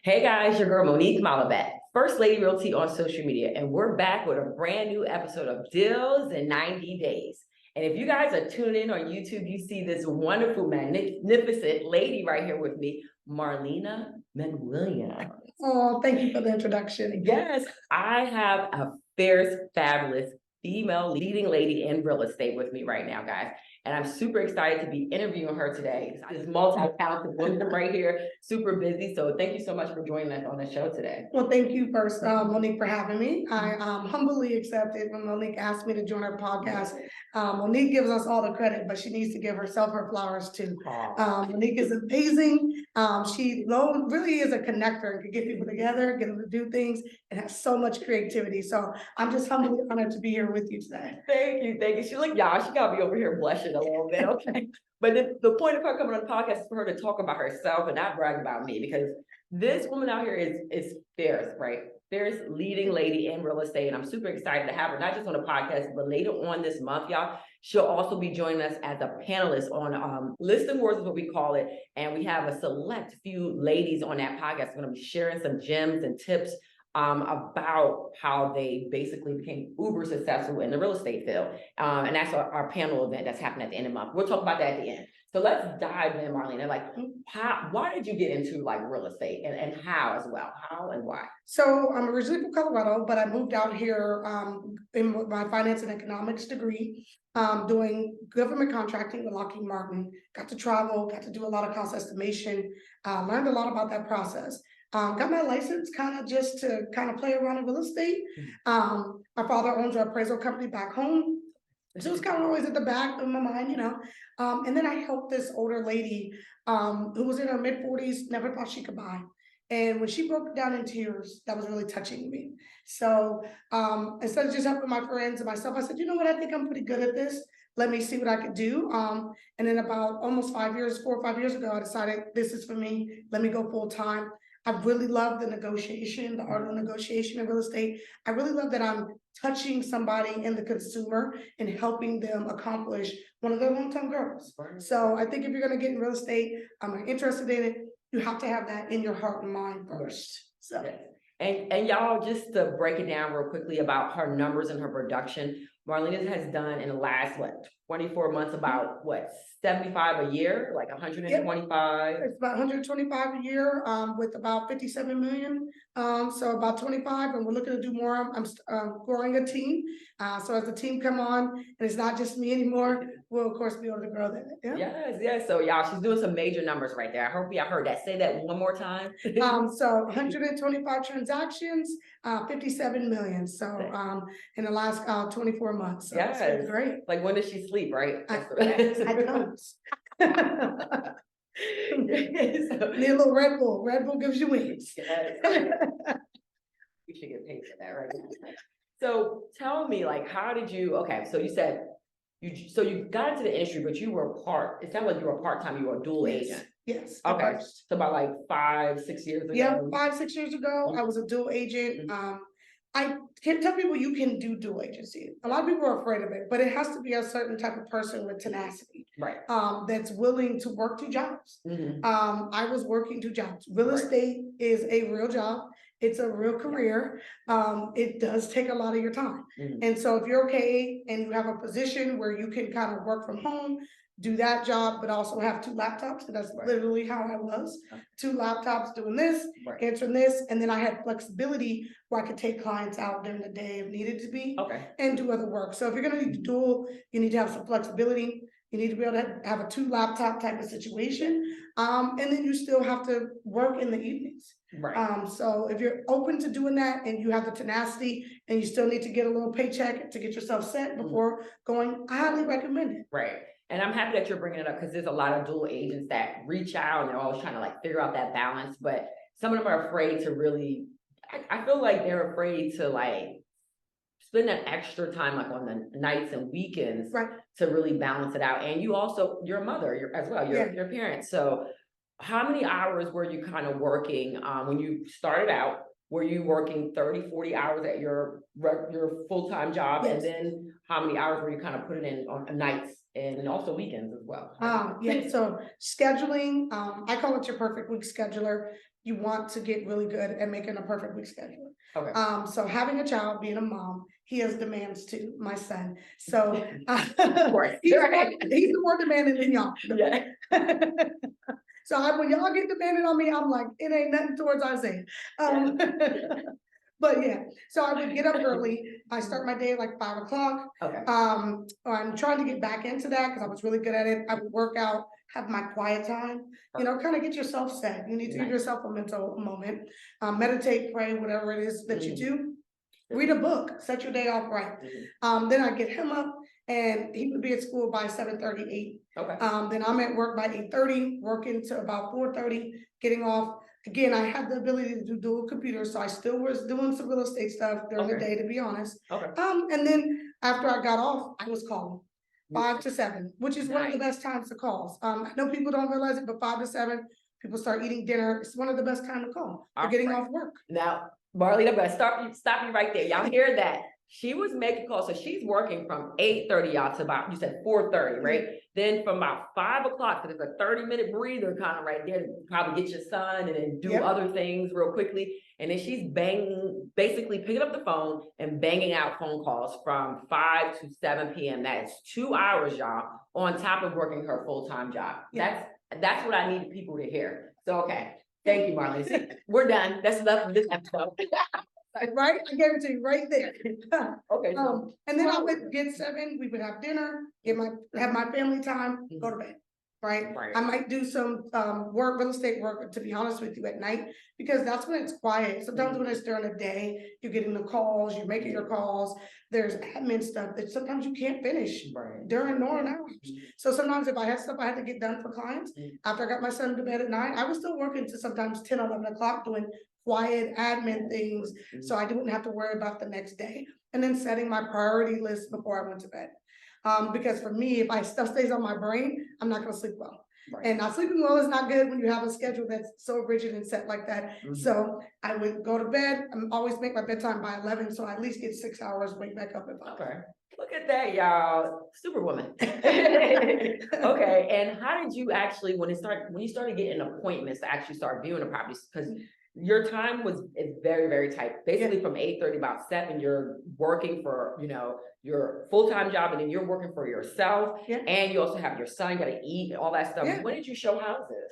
Hey guys, your girl Monique Malabet, First Lady Realty on social media, and we're back with a brand new episode of Deals in 90 Days. And if you guys are tuning in on YouTube, you see this wonderful, magnificent lady right here with me, Marlena McWilliams. Oh, thank you for the introduction. Yes, I have a fabulous female leading lady in real estate with me right now, guys. And I'm super excited to be interviewing her today. This multi-talented woman right here, super busy. So thank you so much for joining us on the show today. Well, thank you first, Monique, for having me. I humbly accepted when Monique asked me to join her podcast. Monique gives us all the credit, but she needs to give herself her flowers too. Monique is amazing. She really is a connector and can get people together, get them to do things, and has so much creativity. So I'm just humbly honored to be here with you today. Thank you. She y'all, she got me over here blushing a little bit, okay? But the point of her coming on the podcast is for her to talk about herself and not brag about me, because this woman out here is fierce, right? Fierce leading lady in real estate, and I'm super excited to have her, not just on the podcast, but later on this month, y'all, she'll also be joining us as a panelist on Listing Wars is what we call it, and we have a select few ladies on that podcast. We're going to be sharing some gems and tips about how they basically became uber successful in the real estate field. And that's our panel event that's happening at the end of the month. We'll talk about that at the end. So let's dive in, Marlena. Like, why did you get into like real estate, and how as well? How and why? So I'm originally from Colorado, but I moved out here in my finance and economics degree, doing government contracting with Lockheed Martin. Got to travel, got to do a lot of cost estimation, learned a lot about that process. Got my license kind of just to kind of play around in real estate. My father owns an appraisal company back home. So it was kind of always at the back of my mind, you know. And then I helped this older lady who was in her mid-40s, never thought she could buy. And when she broke down in tears, that was really touching me. So instead of just helping my friends and myself, I said, you know what, I think I'm pretty good at this. Let me see what I could do. And then about almost 4 or 5 years ago, I decided this is for me. Let me go full time. I really love the negotiation, the art of negotiation in real estate. I really love that I'm touching somebody in the consumer and helping them accomplish one of their long-term goals. So I think if you're going to get in real estate, I'm interested in it, you have to have that in your heart and mind first. So, and y'all, just to break it down real quickly about her numbers and her production, Marlena has done in the last 24 months about 75 a year, like 125. It's about 125 a year, with about 57 million. So about 25, and we're looking to do more. I'm growing a team. So as the team come on, and it's not just me anymore, we'll of course be able to grow that. Yeah? Yes. So y'all, she's doing some major numbers right there. I hope y'all heard that. Say that one more time. So 125 transactions, 57 million. So in the last 24 months. So yes, it's great. Like, when does she sleep, right? I don't. Need a little Red Bull. Red Bull gives you wings. Yes. We should get paid for that right now. So tell me, like, how did you, okay, so you said you got into the industry, but you were it sounded like you were part-time, you were a dual agent. Yes. Okay. So about like 5-6 years ago. Yeah, 5-6 years ago, I was a dual agent. I can't tell people you can do dual agency. A lot of people are afraid of it, but it has to be a certain type of person with tenacity, right? That's willing to work 2 jobs. I was working 2 jobs. Real estate is a real job. It's a real career. It does take a lot of your time. And so if you're okay and you have a position where you can kind of work from home, do that job, but also have 2 laptops. And that's literally how I was. 2 laptops doing this, answering this. And then I had flexibility where I could take clients out during the day if needed to be, and do other work. So if you're going to need to dual, you need to have some flexibility. You need to be able to have a 2 laptop type of situation. And then you still have to work in the evenings. So if you're open to doing that and you have the tenacity and you still need to get a little paycheck to get yourself set before going, I highly recommend it. Right. And I'm happy that you're bringing it up, because there's a lot of dual agents that reach out and they're always trying to like figure out that balance, but some of them are afraid to really, I feel like they're afraid to like spend that extra time like on the nights and weekends to really balance it out. And you also, you're a mother as well, you're your parent. So how many hours were you kind of working when you started out? Were you working 30-40 hours at your full-time job? And then how many hours were you kind of putting in on nights and also weekends as well? So scheduling, I call it your perfect week scheduler. you want to get really good at making a perfect week schedule. Okay. So having a child, being a mom, he has demands too, my son. So course. he's more demanding than y'all. Yeah. So when y'all get demanding on me, I'm like, it ain't nothing towards Isaiah. But yeah, so I would get up early. I start my day at like 5 o'clock. Okay. I'm trying to get back into that because I was really good at it. I would work out, have my quiet time, kind of get yourself set. You need to give yourself a mental moment, meditate, pray, whatever it is that you do. Read a book, set your day off right. Then I get him up and he would be at school by 7:30, 8. Okay. Then I'm at work by 8:30, working to about 4:30, getting off. Again, I had the ability to do dual computers, so I still was doing some real estate stuff during the day, to be honest. Okay. And then after I got off, I was calling 5 to 7, which is one of the best times to call. I know people don't realize it, but 5 to 7, people start eating dinner. It's one of the best time to call. They're getting off work. Now, Marlena, I'm gonna stop you right there. Y'all hear that? She was making calls, so she's working from 8:30 y'all to about, you said 4:30, right? Then from about 5 o'clock, so there's a 30-minute breather kind of right there to probably get your son and then do other things real quickly. And then she's basically picking up the phone and banging out phone calls from 5 to 7 p.m. That is 2 hours, y'all, on top of working her full-time job. That's what I need people to hear. So, okay. Thank you, Marlene. See, we're done. That's enough of this episode. Right? I gave it to you right there. Okay. And then I would get 7, we would have dinner, have my family time, go to bed. Right? I might do some real estate work, to be honest with you, at night, because that's when it's quiet. Sometimes when it's during the day, you're getting the calls, you're making your calls, there's admin stuff that sometimes you can't finish during normal hours. So sometimes if I had stuff I had to get done for clients, after I got my son to bed at 9, I was still working to sometimes 10, 11 o'clock doing quiet admin things, so I didn't have to worry about the next day. And then setting my priority list before I went to bed. Because for me, if stuff stays on my brain, I'm not gonna sleep well. And not sleeping well is not good when you have a schedule that's so rigid and set like that. So I would go to bed. I always make my bedtime by 11, so I at least get 6 hours, wake back up at 5. Okay. Look at that, y'all. Superwoman. Okay. And how did you actually, when you started getting appointments to actually start viewing the properties? Because your time is very, very tight. Basically from 8:30, about 7, you're working for, your full-time job, and then you're working for yourself. And you also have your son, you gotta eat, all that stuff. When did you show houses?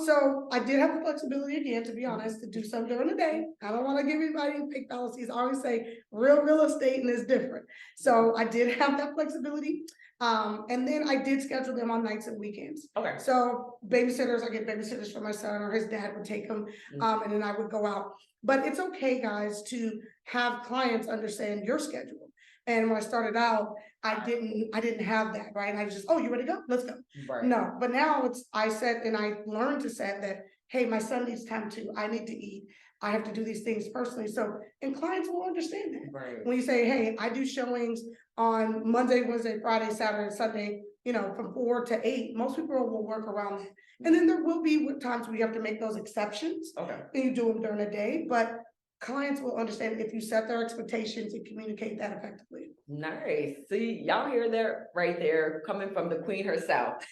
So I did have the flexibility again, to be honest, to do some during the day. I don't want to give anybody fake fallacies. I always say real estate and it's different. So I did have that flexibility. And then I did schedule them on nights and weekends. Okay. So babysitters, I get babysitters for my son, or his dad would take him, and then I would go out. But it's okay, guys, to have clients understand your schedule. And when I started out, I didn't have that, right? I was just, oh, you ready to go? Let's go. No, but now I said, and I learned to say that, hey, my son needs time too. I need to eat. I have to do these things personally. So, and clients will understand that. When you say, hey, I do showings on Monday, Wednesday, Friday, Saturday, Sunday, from 4 to 8, most people will work around that. And then there will be times where you have to make those exceptions. Okay. And you do them during the day, but clients will understand if you set their expectations and communicate that effectively. Nice. See, y'all hear that right there, coming from the queen herself.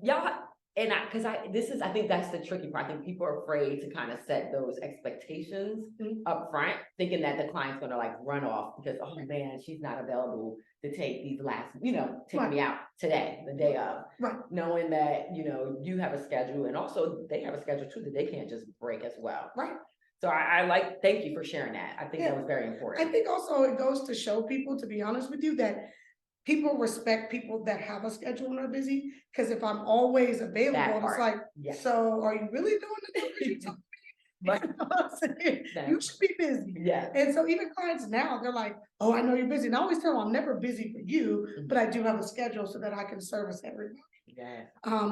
Y'all, and I think that's the tricky part. I think people are afraid to kind of set those expectations up front, thinking that the client's gonna like run off because, oh man, she's not available to take these take me out today, the day of. Knowing that, you have a schedule, and also they have a schedule too that they can't just break as well. So thank you for sharing that. I think that was very important. I think also it goes to show people, to be honest with you, that people respect people that have a schedule and are busy. Because if I'm always available, it's like, so are you really doing the numbers you told me? You should be busy. And so even clients now, they're like, oh, I know you're busy. And I always tell them I'm never busy for you, but I do have a schedule so that I can service everybody.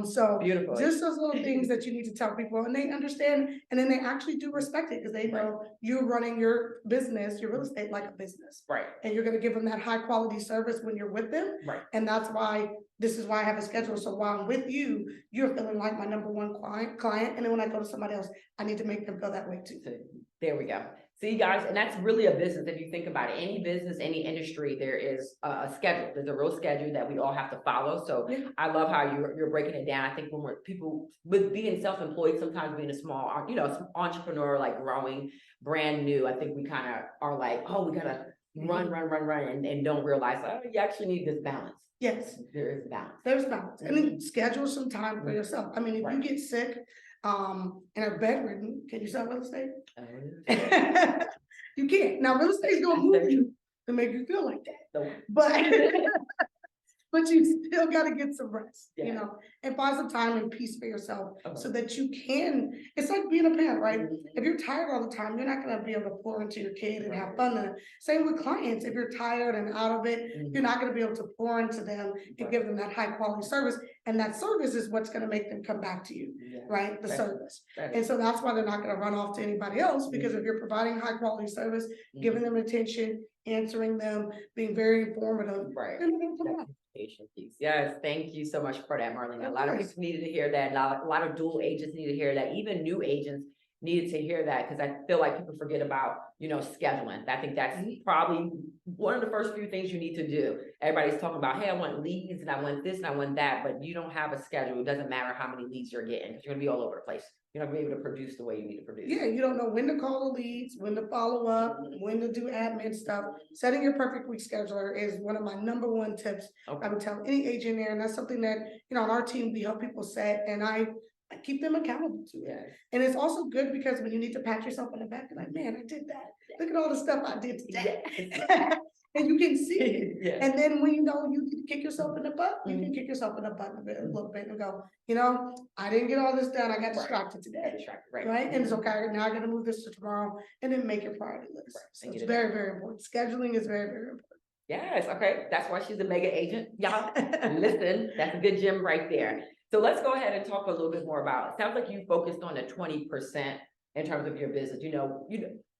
So beautiful. Just those little things that you need to tell people, and they understand, and then they actually do respect it because they know you're running your business, your real estate, like a business, and you're going to give them that high quality service when you're with them, and this is why I have a schedule. So while I'm with you, you're feeling like my number one client, and then when I go to somebody else, I need to make them feel that way too. There we go. See, guys, and that's really a business. If you think about it, any business, any industry, there is a schedule. There's a real schedule that we all have to follow. So Yeah. I love how you're breaking it down. I think when people with being self-employed, sometimes being a small, entrepreneur, like growing brand new, I think we kind of are like, oh, we gotta run, and don't realize, oh, you actually need this balance. Yes, There is balance. there's balance, and then schedule some time for yourself. I mean, if you get sick, and are bedridden, can you sell real estate? You can't. Now, real estate's gonna move you to make you feel like that, but but you still got to get some rest, and find some time and peace for yourself so that you can. It's like being a parent, right? If you're tired all the time, you're not going to be able to pour into your kid and have fun. Same with clients. If you're tired and out of it, you're not going to be able to pour into them and give them that high quality service. And that service is what's going to make them come back to you, right? The service. And so that's why they're not going to run off to anybody else, because if you're providing high quality service, giving them attention, answering them, being very informative, they're going to come back. Piece. Yes, thank you so much for that, Marlena. A lot of people needed to hear that. A lot of dual agents needed to hear that. Even new agents needed to hear that, because I feel like people forget about, scheduling. I think that's probably one of the first few things you need to do. Everybody's talking about, hey, I want leads and I want this and I want that, but you don't have a schedule. It doesn't matter how many leads you're getting, because you're gonna be all over the place. You're not gonna be able to produce the way you need to produce. Yeah, you don't know when to call the leads, when to follow up, when to do admin stuff. Setting your perfect week scheduler is one of my #1 tips. I would tell any agent there, and that's something that, on our team, we help people set, and I keep them accountable to it. And it's also good because when you need to pat yourself on the back, you're like, man, I did that. Look at all the stuff I did today. And you can see it. And then when you know you need to kick yourself in the butt, you can kick yourself in the butt a little bit and go, I didn't get all this done. I got distracted today. Right. And it's okay. Now I got to move this to tomorrow, and then make your priority list. So it's very, very important. Scheduling is very, very important. Yes. Okay. That's why she's a mega agent. Y'all listen, that's a good gem right there. So let's go ahead and talk a little bit more about, it sounds like you focused on the 20% in terms of your business.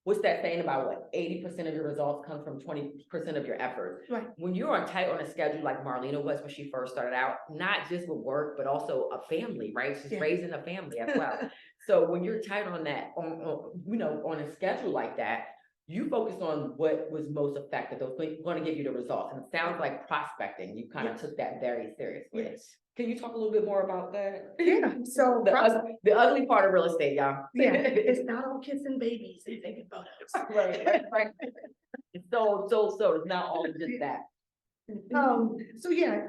What's that saying about what 80% of your results come from 20% of your effort? Right. When you're on tight on a schedule like Marlena was when she first started out, not just with work, but also a family, right? She's raising a family as well. So when you're tight on that, on a schedule like that, you focused on what was most effective, those going to give you the results. And it sounds like prospecting. You kind of took that very seriously. Yes. Can you talk a little bit more about that? Yeah. So the ugly part of real estate, y'all. Yeah, it's not all kids and babies and taking photos. Right. It's so it's not all just that. So yeah,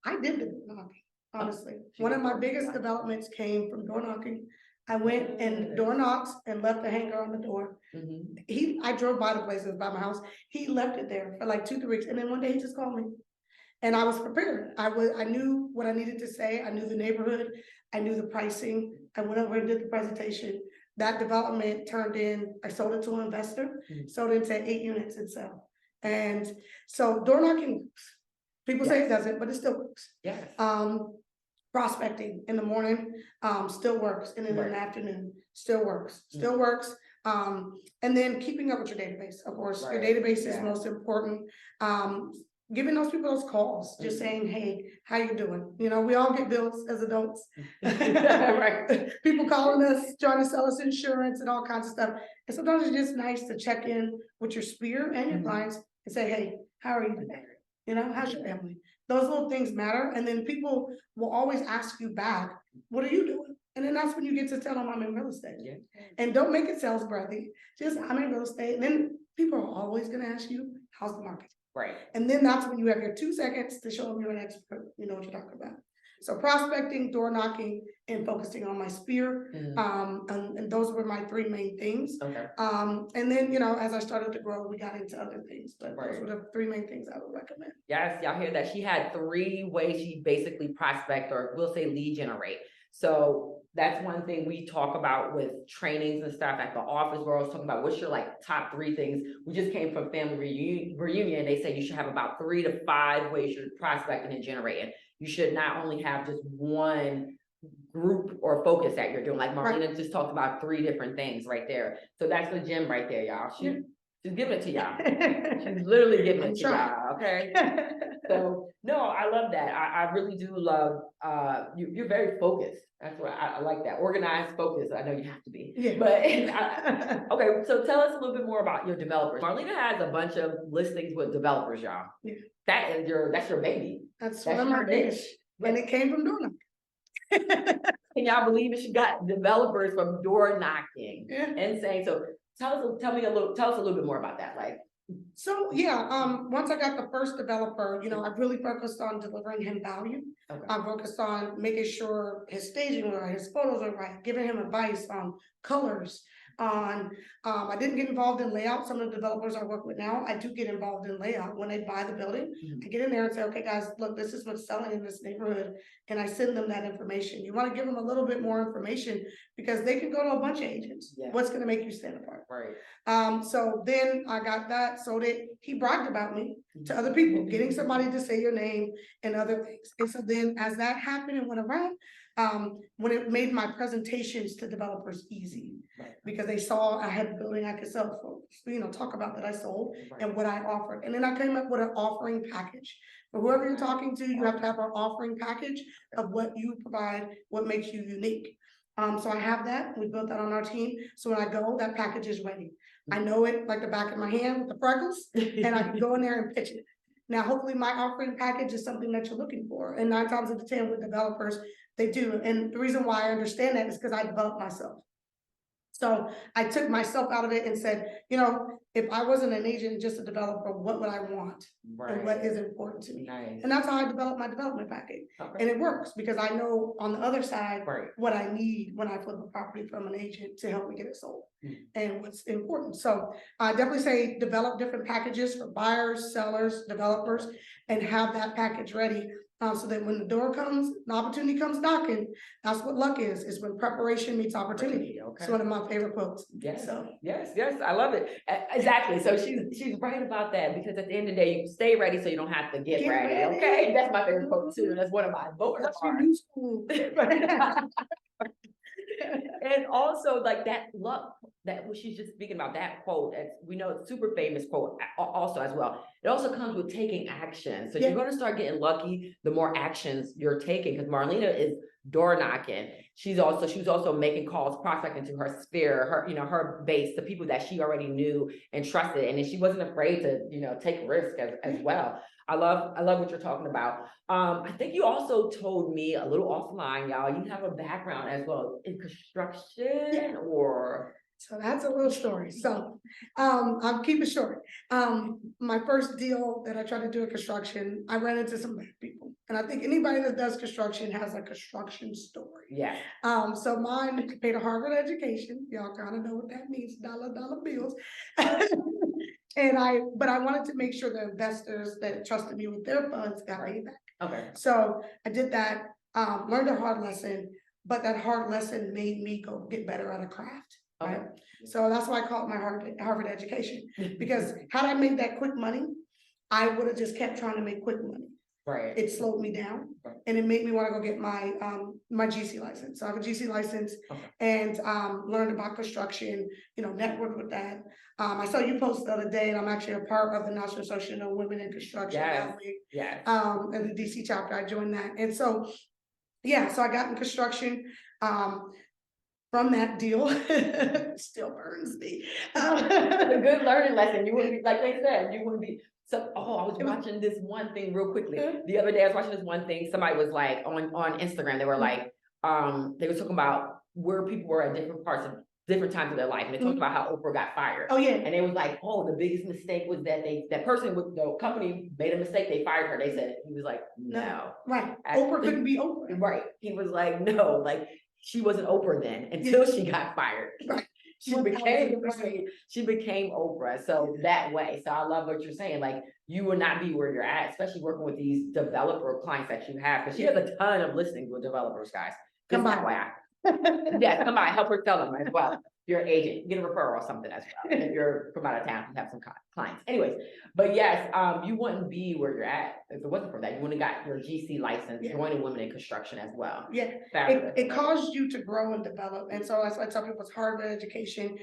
I did the door knocking, honestly. One of my biggest developments came from door knocking. I went and door knocked and left a hanger on the door. I drove by the place, it was by my house. He left it there for like 2-3 weeks, and then one day he just called me. And I was prepared. I knew what I needed to say. I knew the neighborhood. I knew the pricing. I went over and did the presentation. That development I sold it to an investor, sold it into 8 units and sell. And so door knocking works. People say it doesn't, but it still works. Yes. Prospecting in the morning still works, and then in the afternoon still works. And then keeping up with your database. Of course, your database is most important. Giving those people those calls, just saying, hey, how you doing? We all get bills as adults. People calling us, trying to sell us insurance and all kinds of stuff. And sometimes it's just nice to check in with your sphere and your clients and say, hey, how are you today? How's your family? Those little things matter. And then people will always ask you back, what are you doing? And then that's when you get to tell them I'm in real estate. And don't make it sales breathy. Just I'm in real estate. And then people are always going to ask you, how's the market? Right. And then that's when you have your 2 seconds to show them you're an expert. You know what you're talking about. So prospecting, door knocking, and focusing on my sphere. And those were my 3 main things. Okay. And then, as I started to grow, we got into other things, but those were the 3 main things I would recommend. Yes, y'all hear that? She had 3 ways she basically prospect, or we'll say lead generate. So that's one thing we talk about with trainings and stuff at the office. We're always talking about what's your top 3 things. We just came from family reunion. They say you should have about 3 to 5 ways you're prospecting and generating. You should not only have just one group or focus that you're doing. Like Marlena just talked about 3 different things right there. So that's the gem right there, y'all. She's giving it to y'all. She's literally giving it to y'all. Okay. So No, I love that. I really do love, you're very focused. That's what I like that. Organized, focused. I know you have to be. Yeah. But, okay, so tell us a little bit more about your developers. Marlena has a bunch of listings with developers, y'all. Yeah. That's your baby. That's one of my biggest, and it came from door knocking. Can y'all believe it? She got developers from door knocking and saying, so tell us a little bit more about that. Like, so yeah, once I got the first developer, you know, I really focused on delivering him value. okay. I focused on making sure his staging was right, his photos are right, giving him advice on colors, on I didn't get involved in layout. Some of the developers I work with now, I do get involved in layout. When they buy the building, I get in there and say, okay, guys, look, this is what's selling in this neighborhood, and I send them that information. You want to give them a little bit more information because they can go to a bunch of agents. What's going to make you stand apart? Right. So then I got that, so that he bragged about me to other people, getting somebody to say your name and other things. And so then as that happened and went around, when it made my presentations to developers easy, because they saw I had a building I could sell folks, you know, talk about that I sold and what I offered. And then I came up with an offering package. For whoever you're talking to, you have to have an offering package of what you provide, what makes you unique. So I have that. We built that on our team. So when I go, that package is ready. I know it like the back of my hand with the freckles, and I can go in there and pitch it. Now, hopefully my offering package is something that you're looking for. And 9 times out of 10 with developers, they do. And the reason why I understand that is because I developed myself. So I took myself out of it and said, you know, if I wasn't an agent, just a developer, what would I want? And what is important to me? And that's how I developed my development package. And it works because I know on the other side what I need when I flip a property from an agent to help me get it sold and what's important. So I definitely say develop different packages for buyers, sellers, developers, and have that package ready. So that when the door comes, the opportunity comes knocking, that's what luck is when preparation meets opportunity. It's one of my favorite quotes. Yes, so. yes, I love it. Exactly. So she's right about that, because at the end of the day, you stay ready so you don't have to get ready. Okay, that's my favorite quote too. That's one of my both new school. And also like that luck, that what she's just speaking about, that quote, as we know, it's super famous quote also as well. It also comes with taking action. So you're going to start getting lucky the more actions you're taking, because Marlena is door knocking. She was also making calls, prospecting to her sphere, her base, the people that she already knew and trusted. And then she wasn't afraid to, take risk as well. I love what you're talking about. I think you also told me a little offline, y'all, you have a background as well in construction or. So that's a little story. So I'll keep it short. My first deal that I tried to do in construction, I ran into some bad people. And I think anybody that does construction has a construction story. Yeah. So mine paid a Harvard education. Y'all kind of know what that means, dollar bills. But I wanted to make sure the investors that trusted me with their funds got paid back. Okay. So I did that, learned a hard lesson, but that hard lesson made me go get better at a craft. Right. So that's why I call it my Harvard education, because had I made that quick money, I would have just kept trying to make quick money. Right. It slowed me down and it made me want to go get my my GC license. So I have a GC license and learned about construction, networked with that. I saw you post the other day, and I'm actually a part of the National Association of Women in Construction. Yes. And the DC chapter, I joined that. And so, so I got in construction. From that deal, still burns me. A good learning lesson. You wouldn't be, like they said, you wouldn't be. So, I was watching this one thing real quickly. The other day I was watching this one thing. Somebody was like on Instagram, they were like, they were talking about where people were at different times of their life. And they talked about how Oprah got fired. Oh, yeah. And it was like, the biggest mistake was that the company made a mistake, they fired her. They said, he was like, no. Right. Oprah couldn't be Oprah. Right. He was like, no, like she wasn't Oprah then until she got fired. Right. She became Oprah. So that way. So I love what you're saying. Like you will not be where you're at, especially working with these developer clients that you have, because she has a ton of listings with developers, guys. Come by. Yes, come by, help her sell them as well. your agent, get a referral or something as well. If you're from out of town, you have some clients. Anyways, but yes, you wouldn't be where you're at if it wasn't for that. You wouldn't have got your GC license, joining women in construction as well. Yeah, it caused you to grow and develop. And so that's why I tell people it's hard with education.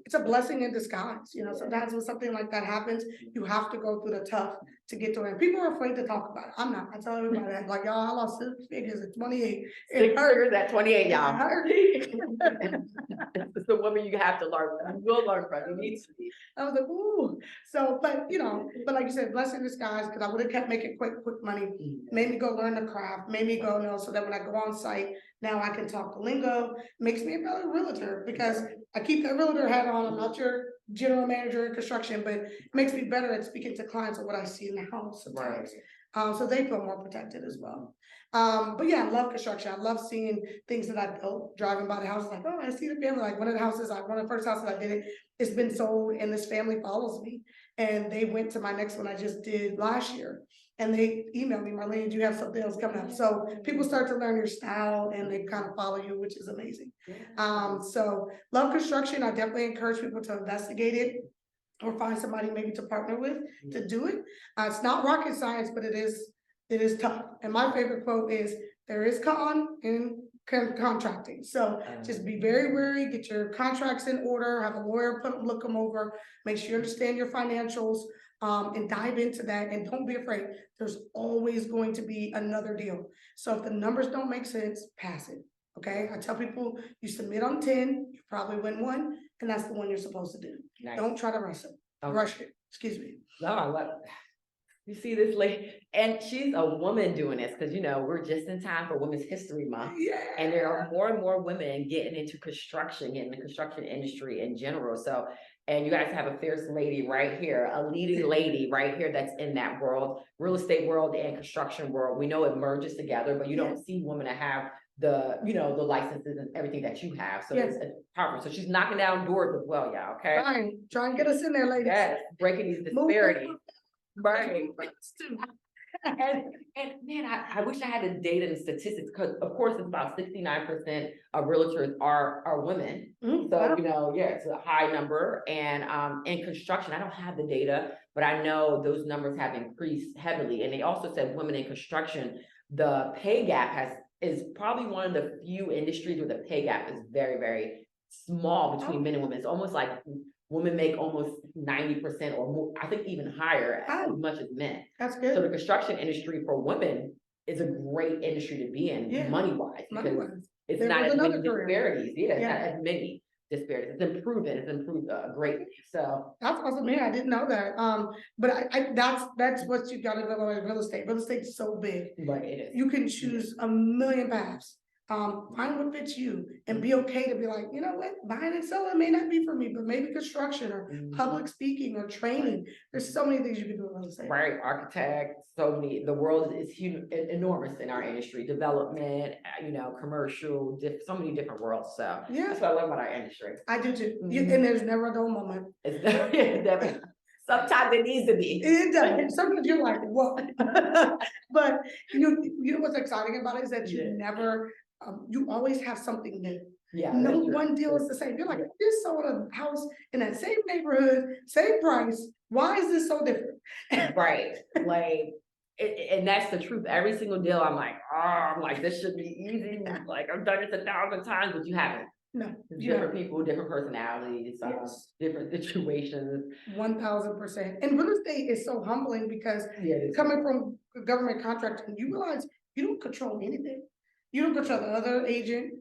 It's a blessing in disguise. You know, sometimes when something like that happens, you have to go through the tough to get to it. People are afraid to talk about it. I'm not. I tell everybody that, like, y'all, I lost 6 figures at 28. Six figures at 28, y'all. It's the woman you have to learn from. You will learn from. You need to be. I was like, ooh. So, but you know, but like you said, blessing in disguise, because I would have kept making quick money. Made me go learn the craft, made me go know so that when I go on site, now I can talk the lingo, makes me a better realtor because I keep that realtor hat on. I'm not your general manager in construction, but it makes me better at speaking to clients of what I see in the house sometimes. So they feel more protected as well. But yeah, I love construction. I love seeing things that I built, driving by the house, like, oh, I see the family. Like one of the first houses I did it's been sold and this family follows me. And they went to my next one I just did last year. And they emailed me, Marlena, do you have something else coming up? So people start to learn your style and they kind of follow you, which is amazing. So love construction. I definitely encourage people to investigate it or find somebody maybe to partner with to do it. It's not rocket science, but it is tough. And my favorite quote is, there is con in contracting. So just be very wary, get your contracts in order, have a lawyer look them over, make sure you understand your financials, and dive into that. And don't be afraid. There's always going to be another deal. So if the numbers don't make sense, pass it. Okay. I tell people you submit on 10, you probably win one, and that's the one you're supposed to do. Nice. Don't try to rush it. Okay. Rush it. Excuse me. No, I love it. You see this lady, and she's a woman doing this because, you know, we're just in time for Women's History Month. Yeah. And there are more and more women getting into construction, in the construction industry in general. So, and you guys have a fierce lady right here, a leading lady right here that's in that world, real estate world and construction world. We know it merges together, but you don't see women that have the, you know, the licenses and everything that you have. So it's powerful. So she's knocking down doors as well, y'all. Okay. Fine. Try and get us in there, ladies. Yes, breaking these disparities. Right. and man, I wish I had the data and statistics because of course it's about 69% of realtors are women. So you know, yeah, it's a high number. And in construction, I don't have the data, but I know those numbers have increased heavily. And they also said women in construction, the pay gap is probably one of the few industries where the pay gap is very, very small between men and women. It's almost like women make almost 90% or more, I think even higher, as much as men. That's good. So the construction industry for women is a great industry to be in, money-wise, because it's not as many disparities. Yeah, it's not as many disparities. It's improved greatly. So that's awesome. Man, I didn't know that. But that's what you got to realize. Real estate. Real estate's so big. Right, it is. You can choose a million paths. Find what fits you and be okay to be like, you know what, buying and selling may not be for me, but maybe construction or public speaking or training. There's so many things you can do in real estate. Right, architect, so many. The world is huge, enormous in our industry. Development, you know, commercial, so many different worlds. So that's what I love about our industry. I do too. And there's never a dull moment. It's never. Sometimes it needs to be. It does. Sometimes you're like, what? But you know what's exciting about it is that you never. You always have something new. Yeah, no one deal is the same. You're like, I just sold a house in that same neighborhood, same price. Why is this so different? Right. Like, and that's the truth. Every single deal, I'm like, this should be easy. Like, I've done this 1,000 times, but you haven't. No. Different people, different personalities, different situations. 1,000%. And real estate is so humbling because coming from government contracting, you realize you don't control anything. You don't control the other agent,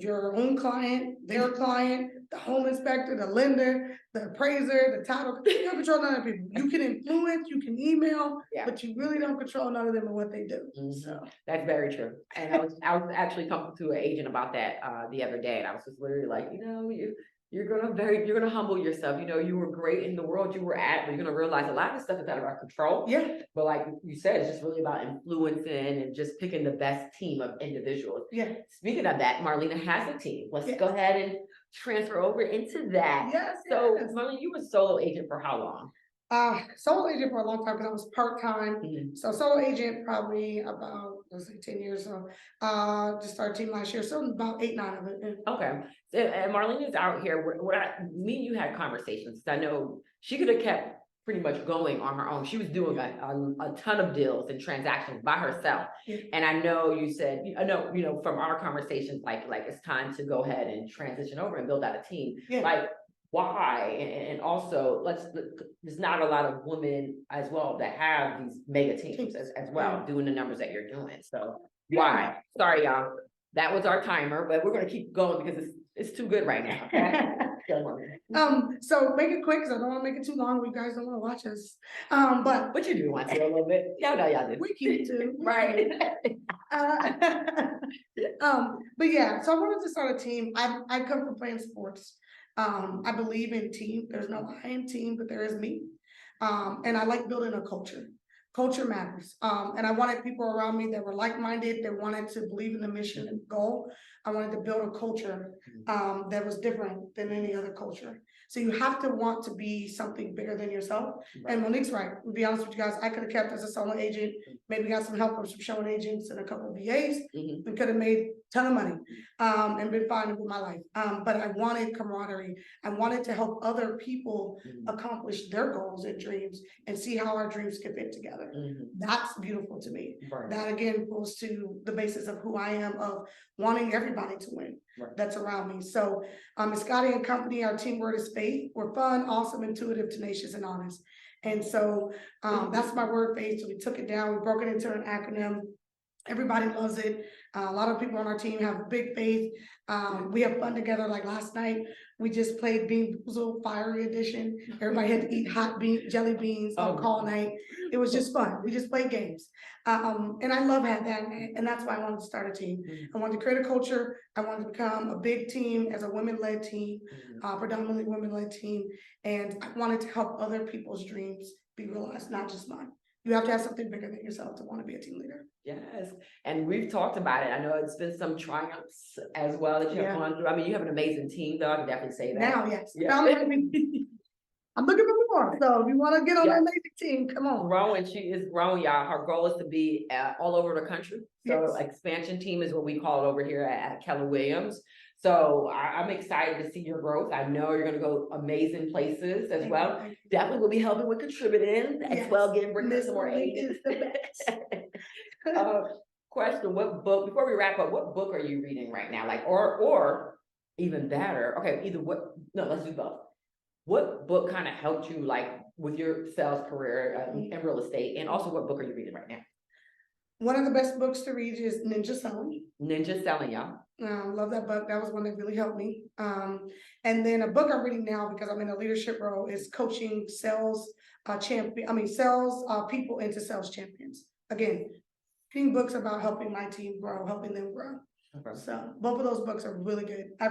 your own client, their client, the home inspector, the lender, the appraiser, the title. You don't control none of the people. You can influence, you can email, but you really don't control none of them and what they do. So that's very true. And I was actually talking to an agent about that the other day, and I was just literally like, you know, you're gonna humble yourself. You know, you were great in the world you were at, but you're gonna realize a lot of stuff is out of our control. Yeah. But like you said, it's just really about influencing and just picking the best team of individuals. Yeah. Speaking of that, Marlena has a team. Let's go ahead and transfer over into that. Yes. So Marlena, you were solo agent for how long? Solo agent for a long time because I was part-time. So solo agent probably about let's say 10 years. So just started team last year. So about 8, 9 of it. Yeah. Okay. And Marlene is out here. Me and you had conversations. I know she could have kept pretty much going on her own. She was doing a ton of deals and transactions by herself. Yeah. And I know you said, I know, from our conversations, like it's time to go ahead and transition over and build out a team. Yeah. Like, why? And also, there's not a lot of women as well that have these mega teams as well, doing the numbers that you're doing. So why? Sorry, y'all. That was our timer, but we're gonna keep going because it's too good right now. So make it quick because I don't want to make it too long. You guys don't want to watch us. But you do want to a little bit. Y'all know y'all do. We cute too. Right. But yeah, so I wanted to start a team. I come from playing sports. I believe in team. There's no I in team, but there is me. And I like building a culture. Culture matters. And I wanted people around me that were like-minded, that wanted to believe in the mission and goal. I wanted to build a culture that was different than any other culture. So you have to want to be something bigger than yourself. Right. And Monique's right. To be honest with you guys, I could have kept as a solo agent, maybe got some help from some showing agents and a couple of VAs, and could have made a ton of money and been fine with my life. But I wanted camaraderie. I wanted to help other people accomplish their goals and dreams and see how our dreams could fit together. That's beautiful to me. Right. That again goes to the basis of who I am, of wanting everybody to win. Right. That's around me. So it's Scotty and Company. Our team word is faith. We're fun, awesome, intuitive, tenacious, and honest. And so that's my word, faith. So we took it down. We broke it into an acronym. Everybody loves it. A lot of people on our team have big faith. We have fun together. Like last night, we just played Bean Boozled Fiery Edition. Everybody had to eat jelly beans on call night. It was just fun. We just played games. And I love that. And that's why I wanted to start a team. I wanted to create a culture. I wanted to become a big team as a women-led team, predominantly women-led team. And I wanted to help other people's dreams be realized, not just mine. You have to have something bigger than yourself to want to be a team leader. Yes. And we've talked about it. I know it's been some triumphs as well that you have gone through. I mean, you have an amazing team, though. I can definitely say that. Now, yes. Yeah. I'm looking for more. So if you want to get on an amazing team, come on. Growing. She is growing, y'all. Her goal is to be all over the country. So expansion team is what we call it over here at Keller Williams. So I'm excited to see your growth. I know you're going to go amazing places as well. Definitely will be helping with contributing as well, bringing some more agents. Question, what book, before we wrap up, what book are you reading right now? Like, or even better, okay, let's do both. What book kind of helped you like with your sales career in real estate? And also what book are you reading right now? One of the best books to read is Ninja Selling. Ninja Selling, y'all. Love that book. That was one that really helped me. And then a book I'm reading now because I'm in a leadership role is Coaching Sales People into Sales Champions. Again, reading books about helping my team grow, helping them grow. Okay. So both of those books are really good. You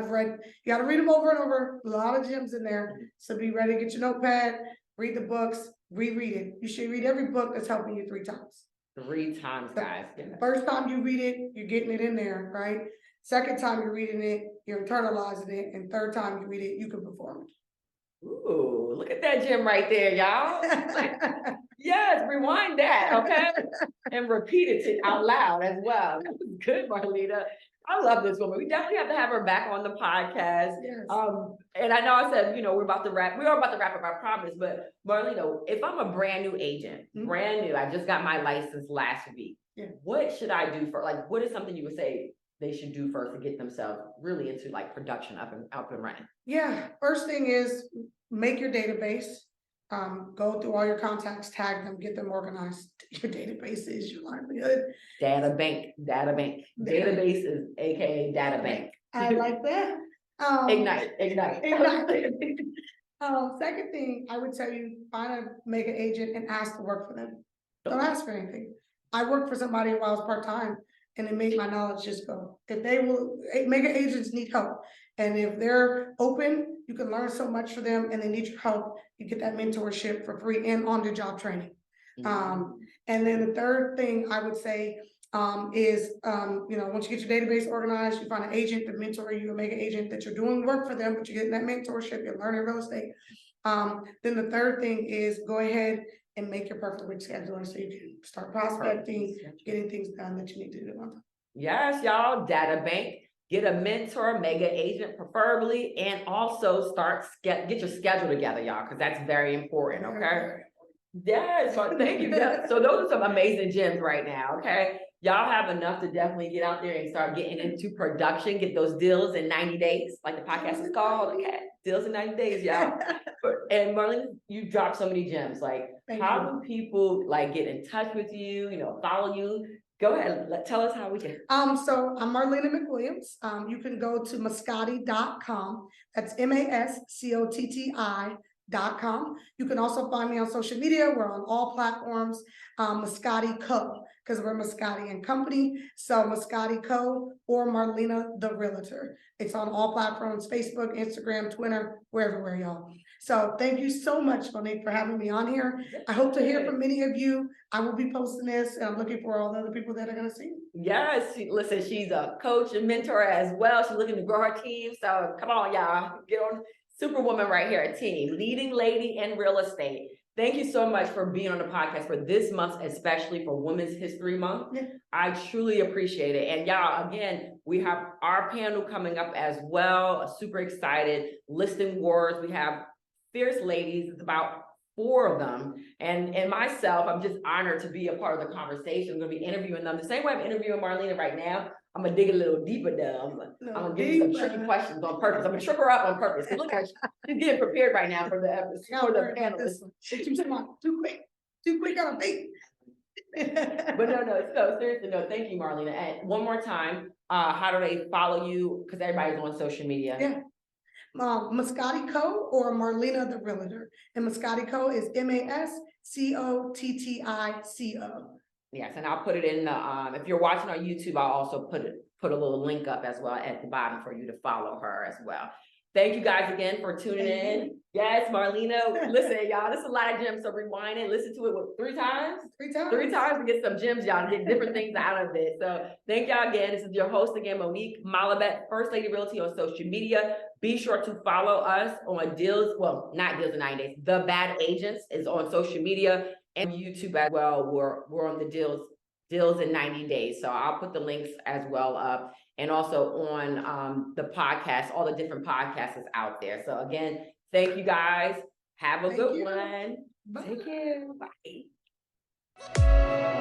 got to read them over and over. A lot of gems in there. So be ready to get your notepad, read the books, reread it. You should read every book that's helping you 3 times. 3 times, guys. First time you read it, you're getting it in there, right? Second time you're reading it, you're internalizing it. And third time you read it, you can perform it. Ooh, look at that gem right there, y'all. Yes, rewind that, okay? And repeat it out loud as well. That was good, Marlena. I love this woman. We definitely have to have her back on the podcast. Yes. And I know I said, we are about to wrap up our promise, but Marlena, if I'm a brand new agent, brand new, I just got my license last week. Yeah. What should I do for, like, what is something you would say they should do first to get themselves really into like production up and running? Yeah. First thing is make your database. Go through all your contacts, tag them, get them organized. Your database is your livelihood. Data bank. Database is AKA data bank. I like that. Ignite. Second thing, I would tell you, find a mega agent and ask to work for them. Don't ask for anything. I worked for somebody while I was part-time and it made my knowledge just go. Mega agents need help. And if they're open, you can learn so much for them and they need your help. You get that mentorship for free and on-the-job training. And then the third thing I would say is, once you get your database organized, you find an agent to mentor you, a mega agent that you're doing work for them, but you're getting that mentorship, you're learning real estate. Then the third thing is go ahead and make your perfect week scheduler so you can start prospecting, getting things done that you need to do on time. Yes, y'all, data bank, get a mentor, mega agent preferably, and also get your schedule together, y'all, because that's very important, okay? Yes, so thank you. Yeah, so those are some amazing gems right now, okay? Y'all have enough to definitely get out there and start getting into production, get those deals in 90 days, like the podcast is called, okay? Deals in 90 days, y'all. And Marlene, you dropped so many gems. Like, how do people like get in touch with you, follow you? Go ahead, tell us how we can. So I'm Marlena McWilliams. You can go to mascotti.com. That's MASCOTTI.com. You can also find me on social media. We're on all platforms. Mascotti Co. because we're Mascotti and Company. So Mascotti Co. or Marlena the Realtor. It's on all platforms: Facebook, Instagram, Twitter, we're everywhere, y'all. So thank you so much, Monique, for having me on here. I hope to hear from many of you. I will be posting this, and I'm looking for all the other people that are going to see it. Yes, listen, she's a coach and mentor as well. She's looking to grow her team. So come on, y'all, get on Superwoman right here, a team, leading lady in real estate. Thank you so much for being on the podcast for this month, especially for Women's History Month. Yeah. I truly appreciate it. And y'all, again, we have our panel coming up as well. Super excited. Listing wars. We have fierce ladies. It's about 4 of them. And myself, I'm just honored to be a part of the conversation. I'm going to be interviewing them the same way I'm interviewing Marlena right now. I'm going to dig a little deeper down. I'm going to give you some tricky questions on purpose. I'm going to trip her up on purpose. Look at her. She's getting prepared right now for the episode, for the panelists. Too smart, too quick on a beat. But no, so seriously, no, thank you, Marlena. And one more time, how do they follow you? Because everybody's on social media. Yeah. Mascotti Co. or Marlena the Realtor. And Mascotti Co. is MASCOTTICO. Yes, and I'll put it in the if you're watching on YouTube, I'll also put a little link up as well at the bottom for you to follow her as well. Thank you guys again for tuning in. Yes, Marlena. Listen, y'all, this is a lot of gems. So rewind it, listen to it 3 times? 3 times. 3 times to get some gems, y'all, to get different things out of it. So thank y'all again. This is your host again, Monique Malabet, First Lady Realty on social media. Be sure to follow us on Deals, well, not Deals in 9 Days. The Bad Agents is on social media and YouTube as well. We're on the Deals in 90 Days. So I'll put the links as well up. And also on the podcast, all the different podcasts is out there. So again, thank you guys. Have a good one. Bye. Take care. Bye.